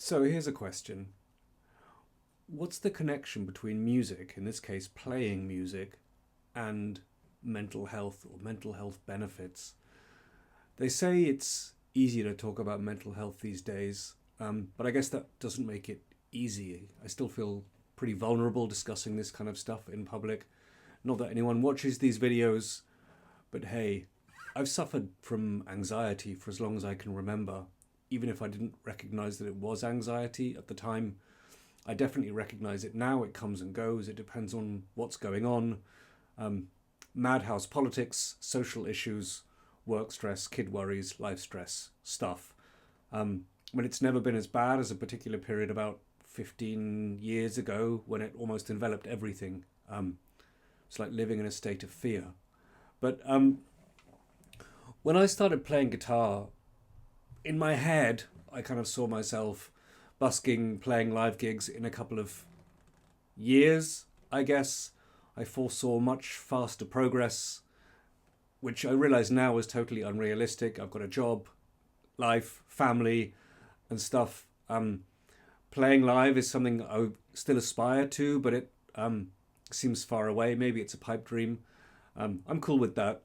So here's a question. What's the connection between music, in this case playing music, and mental health or mental health benefits? They say it's easier to talk about mental health these days, but I guess that doesn't make it easy. I still feel pretty vulnerable discussing this kind of stuff in public. Not that anyone watches these videos, but hey, I've suffered from anxiety for as long as I can remember, even if I didn't recognize that it was anxiety at the time. I definitely recognize it now. It comes and goes. It depends on what's going on. Madhouse politics, social issues, work stress, kid worries, life stress, stuff. But it's never been as bad as a particular period about 15 years ago when it almost enveloped everything. It's like living in a state of fear. But when I started playing guitar, in my head, I kind of saw myself busking, playing live gigs in a couple of years, I guess. I foresaw much faster progress, which I realize now is totally unrealistic. I've got a job, life, family, and stuff. Playing live is something I still aspire to, but it seems far away. Maybe it's a pipe dream. I'm cool with that.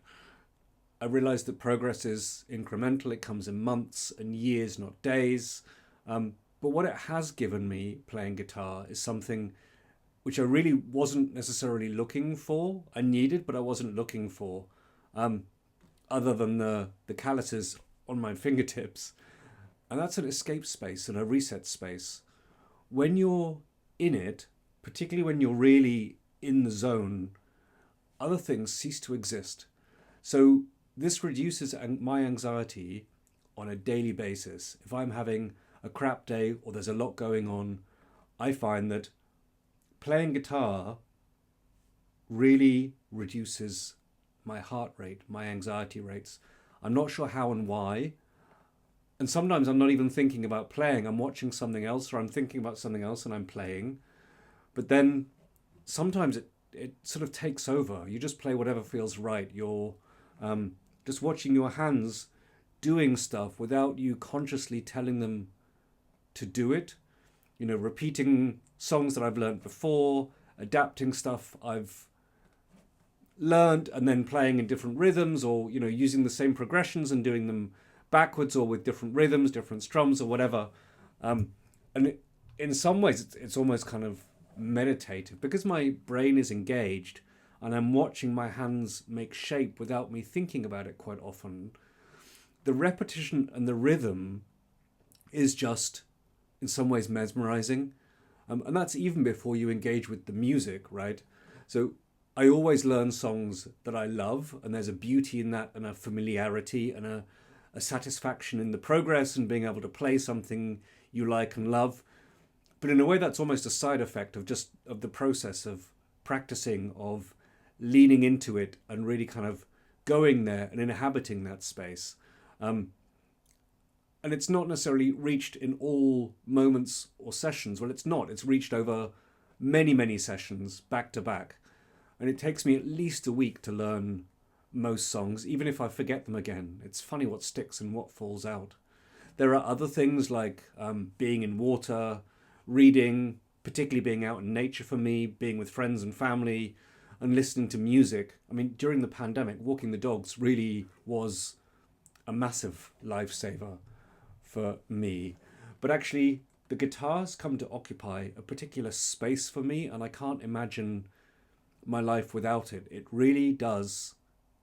I realize that progress is incremental. It comes in months and years, not days. But what it has given me playing guitar is something which I really wasn't necessarily looking for. I needed, but I wasn't looking for, other than the calluses on my fingertips. And that's an escape space and a reset space. When you're in it, particularly when you're really in the zone, other things cease to exist. So this reduces my anxiety on a daily basis. If I'm having a crap day or there's a lot going on, I find that playing guitar really reduces my heart rate, my anxiety rates. I'm not sure how and why. And sometimes I'm not even thinking about playing. I'm watching something else or I'm thinking about something else and I'm playing. But then sometimes it sort of takes over. You just play whatever feels right. You're just watching your hands doing stuff without you consciously telling them to do it. You know, repeating songs that I've learned before, adapting stuff I've learned and then playing in different rhythms, or, you know, using the same progressions and doing them backwards or with different rhythms, different strums or whatever. In some ways, it's almost kind of meditative because my brain is engaged and I'm watching my hands make shape without me thinking about it quite often. The repetition and the rhythm is just, in some ways, mesmerizing. And that's even before you engage with the music, right? So I always learn songs that I love, and there's a beauty in that and a familiarity and a satisfaction in the progress and being able to play something you like and love. But in a way, that's almost a side effect of the process of practicing, of leaning into it and really kind of going there and inhabiting that space. And it's not necessarily reached in all moments or sessions. Well, it's not. It's reached over many, many sessions back to back. And it takes me at least a week to learn most songs, even if I forget them again. It's funny what sticks and what falls out. There are other things like being in water, reading, particularly being out in nature for me, being with friends and family, and listening to music. I mean, during the pandemic, walking the dogs really was a massive lifesaver for me. But actually, the guitar's come to occupy a particular space for me, and I can't imagine my life without it. It really does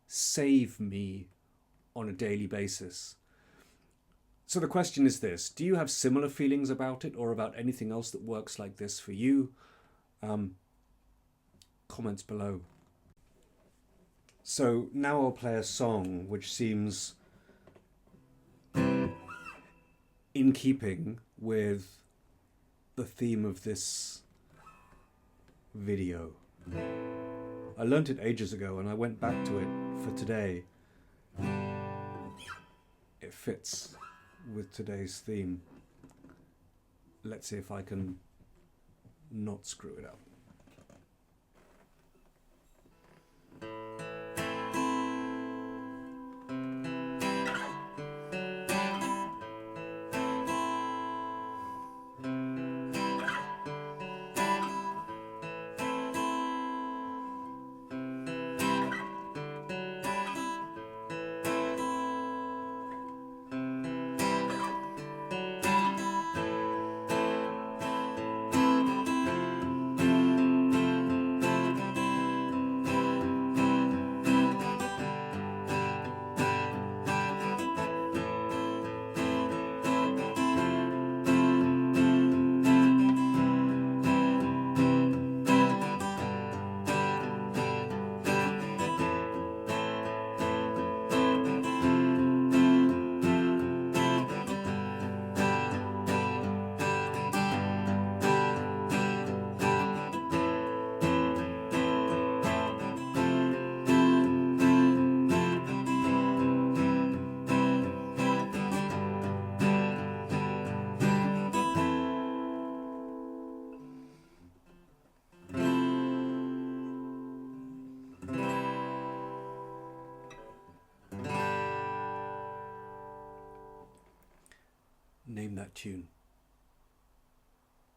save me on a daily basis. So the question is this: do you have similar feelings about it or about anything else that works like this for you? Comments below. So now I'll play a song which seems in keeping with the theme of this video. I learnt it ages ago and I went back to it for today. It fits with today's theme. Let's see if I can not screw it up. name that tune.